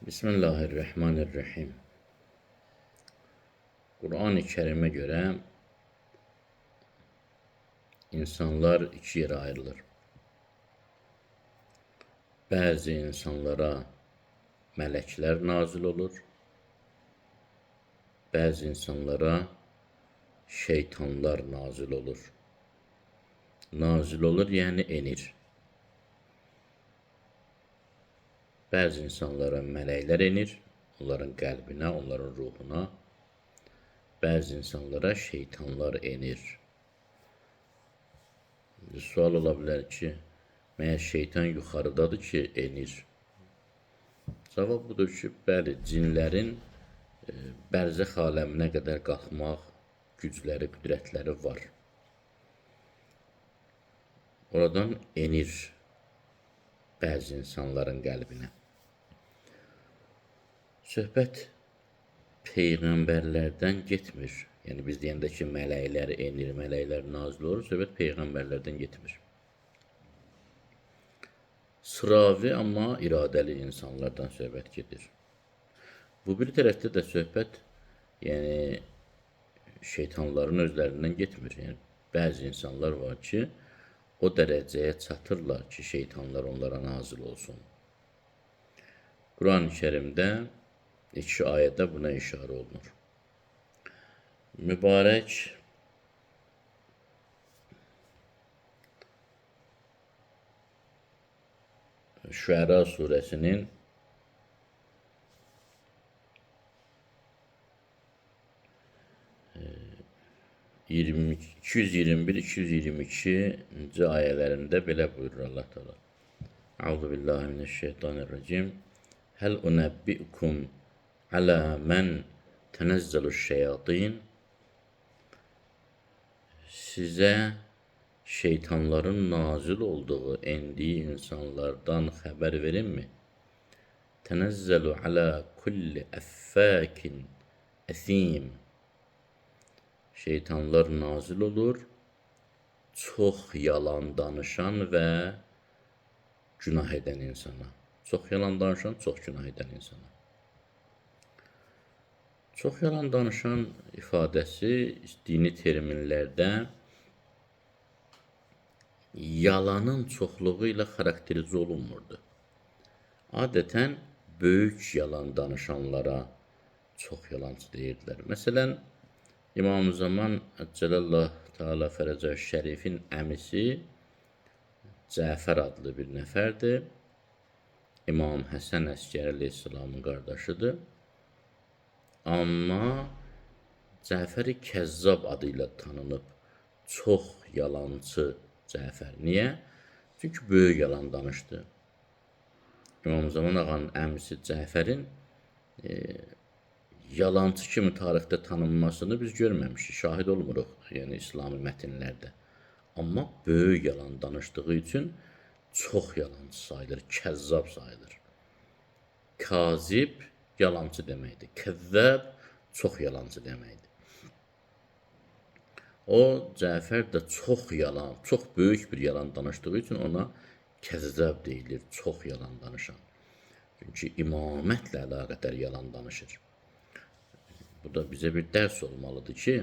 Bismillahirrahmanirrahim. Kur'an-ı Kerim'e göre insanlar iki yere ayrılır. Bazı insanlara melekler nazil olur. Bazı insanlara şeytanlar nazil olur. Nazil olur yani enir. Bazı insanlara melekler enir. Onların kalbine, onların ruhuna. Bazı insanlara şeytanlar enir. Sual olabilir ki, meğer şeytan yuxarıdadır ki enir. Cavab budur ki, bəli, cinlərin bərzəx aləminə qədər qalxmaq gücləri, qüdrətləri var. Oradan enir bəzi insanların qəlbinə. Söhbət peyğəmbərlərdən getmir. Yəni biz deyəndə ki, mələklər enir, mələklər nazil olur, söhbət peyğəmbərlərdən getmir. Sıravi amma iradəli insanlardan söhbət gedir. Bu bir tərəfdə də söhbət yəni şeytanların özlərindən getmir. Yəni bəzi insanlar var ki, o dərəcəyə çatırlar ki, şeytanlar onlara nazil olsun. Quran-ı Kerimdə iki ayədə buna işarə olunur. Mübarək Şüəra surəsinin 221-222-ci ayələrində belə buyurur Allah Teala. Euzubillahimineşşeytanirracim. Həl unəbbi'kum alə mən tənəzzəluş-şeyatin. Sizə şeytanların nazil olduğu, endiyi insanlardan xəbər verimmi? Tənəzzəlu alə kulli əffəkin əthim. Şeytanlar nazil olur, çox yalan danışan və günah edən insana. Çox yalan danışan, çox günah edən insana. Çox yalan danışan ifadəsi dini terminlərdə yalanın çoxluğu ilə xarakterizə olunmurdu. Adətən böyük yalan danışanlara çox yalancı deyirdilər. Məsələn, İmam-ı-Zaman Əcəlallah Teala Fərəcəh Şərifin əmisi Cəfər adlı bir nəfərdir. İmam Həsən Əskəri əleyhissalamın qardaşıdır. Amma Cəfəri Kəzzab adı ilə tanınıb. Çox yalancı Cəfər. Niyə? Çünki böyük yalan danışdı. İmam-ı Zaman ağanın əmisi Cəfərin yalancı kimi tarixdə tanınmasını biz görməmişik, şahid olmuruq, yəni İslami mətnlərdə. Amma böyük yalan danışdığı üçün çox yalancı sayılır, kəzzab sayılır. Kazib yalancı deməkdir, kəzzəb çox yalancı deməkdir. O, Cəfər də çox yalan, çox böyük bir yalan danışdığı üçün ona kəzzəb deyilir, çox yalan danışan. Çünki imamətlə əlaqədar yalan danışır. Bu da bizə bir dərs olmalıdır ki,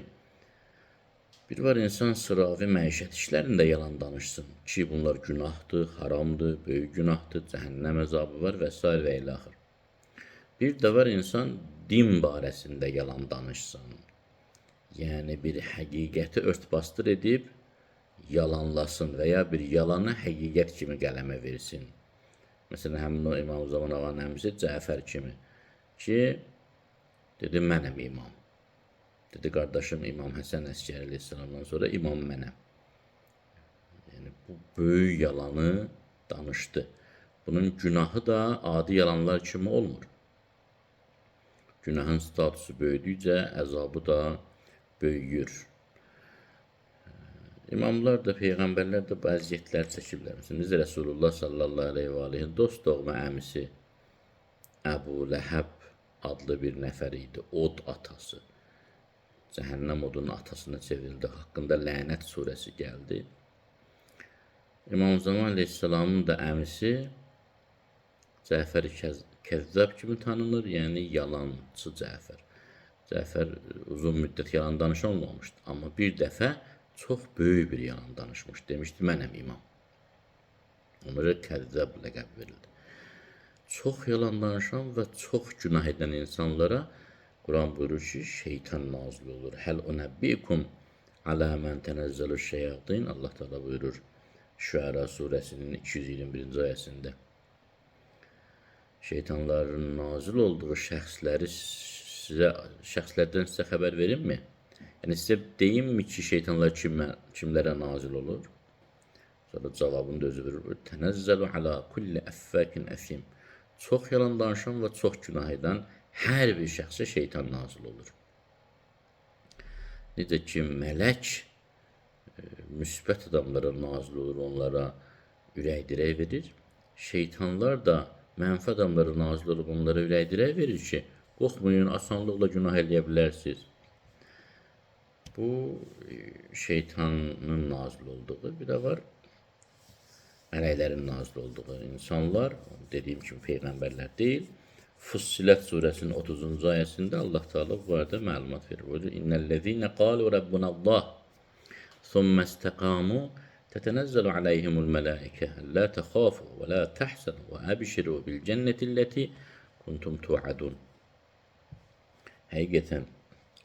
bir var insan sıravi məişət işlərində yalan danışsın ki, bunlar günahdır, haramdır, böyük günahdır, cəhənnəm əzabı var və s. və ilə axır. Bir də var insan din barəsində yalan danışsın. Yəni bir həqiqəti örtbasdır edib yalanlasın və ya bir yalanı həqiqət kimi qələmə versin. Məsələn, həmin o İmam-ı Zaman ağanın əmisi Cəfər kimi ki, dedi, mənəm imam. Dedi, qardaşım İmam Həsən Əskəri əleyhissalamdan sonra imam mənəm. Yəni, bu böyük yalanı danışdı. Bunun günahı da adi yalanlar kimi olmur. Günahın statusu böyüdükcə əzabı da böyüyür. İmamlar da, peyğəmbərlər də bu əziyyətlər çəkiblər. Biz Rəsulullah sallallahu aleyhi və aleyhin dost doğma əmisi Əbu Ləhəb adlı bir nəfər idi, od atası. Cəhənnəm odunun atasına çevrildi, haqqında lənət surəsi gəldi. İmam Zaman əleyhissalamın da əmisi Cəfər Kəzzab kimi tanınır, yəni yalançı Cəfər. Cəfər uzun müddət yalan danışan olmamışdı, amma bir dəfə çox böyük bir yalan danışmış. Demişdi, mənəm imam. Ona görə Kəzzab ləqəb verildi. Çox yalan danışan və çox günah edən insanlara Quran buyurur ki, şeytan nazil olur. Həl unəbbikum alə mən tənəzzəlu şeyatin. Allah Teala buyurur Şüəra surəsinin 221-ci ayəsində. Şeytanların nazil olduğu şəxslərdən sizə xəbər verimmi? Yəni sizə deyimmi ki, şeytanlar kimlərə nazil olur? Sonra cavabını da özü verir. Tənəzzəlu alə kulli əffəkin əsim. Çox yalan danışan və çox günah edən hər bir şəxsə şeytan nazil olur. Necə ki, mələk müsbət adamlara nazil olur, onlara ürək dirək verir. Şeytanlar da mənfi adamlara nazil olub, onlara ürək dirək verir ki, qorxmayın, asanlıqla günah eləyə bilərsiniz. Bu, şeytanın nazil olduğu, bir də var, mələklərin nazil olduğu. İnsanlar, dediyim kimi, peyğəmbərlər deyil. Fussilət surəsinin 30-cu ayəsində Allah Teala bu barədə məlumat verir. İnnellezîne qalu rabbunallah thumma istaqamu tetənəzzəlu aleyhimul mələikə la təxafu və la təhsənu və əbşiru bil cənnətilleti kuntum tuadun. Həqiqətən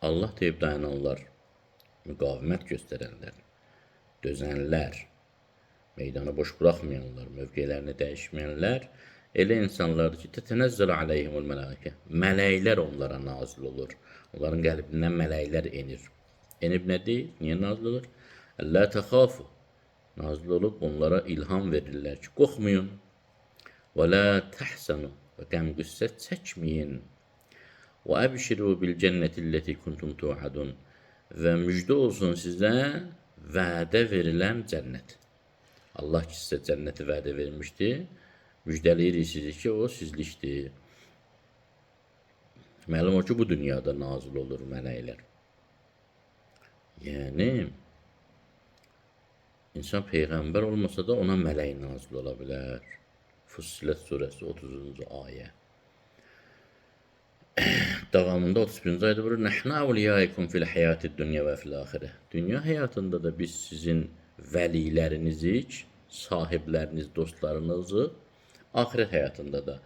Allah deyib dayananlar, müqavimət göstərənlər, dözənlər, meydanı boş buraxmayanlar, mövqelərini dəyişməyənlər elə insanlardır ki, tətənəzzəl aleyhimul mələikə. Mələklər onlara nazil olur. Onların qəlbindən mələklər enir. Enib nə deyir? Niyə nazil olur? Əllə təxafu. Nazil olub onlara ilham verirlər ki, qorxmayın. Və lə təhsənu. Və qəm-qüssə çəkməyin. Və əbşiru bil cənnətilləti kuntum tuadun. Və müjdə olsun sizə vədə verilən cənnət. Allah ki, sizə cənnəti vədə vermişdi. Müjdəliyirik sizi ki, o sizlikdir. Məlum o ki, bu dünyada nazil olur mələklər. Yəni, insan peyğəmbər olmasa da ona mələk nazil ola bilər. Fussilət surəsi 30-cu ayə. Davamında 31-ci ayda buyurur, Nəhna əvliyaikum fil həyatid dünya və fil axirə. Dünya həyatında da biz sizin vəlilərinizik, sahibləriniz, dostlarınızı, axirət həyatında da.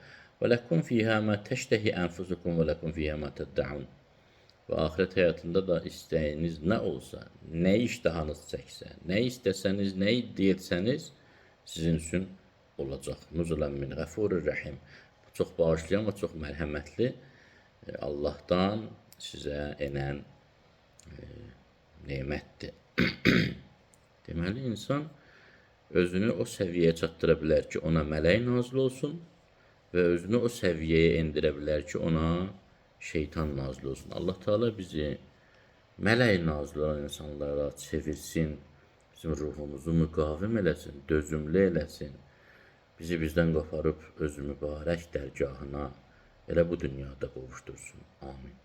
Və ləkum fiyhə mə təştəhi ənfusukum və ləkum fiyhə mə təddəun. Və axirət həyatında da istəyiniz nə olsa, nə iştahanız çəksə, nə istəsəniz, nə iddia etsəniz, sizin üçün olacaq. Nuzulən min qəfurur rəhim. Çox bağışlayan və çox mərhəmətli Allahdan sizə enən nemətdir. Deməli, insan özünü o səviyyəyə çatdıra bilər ki, ona mələk nazil olsun və özünü o səviyyəyə endirə bilər ki, ona şeytan nazil olsun. Allah Teala bizi mələk nazil olan insanlara çevirsin, bizim ruhumuzu müqavim eləsin, dözümlü eləsin, bizi bizdən qoparıb öz mübarək dərgahına elə bu dünyada qovuşdursun. Amin.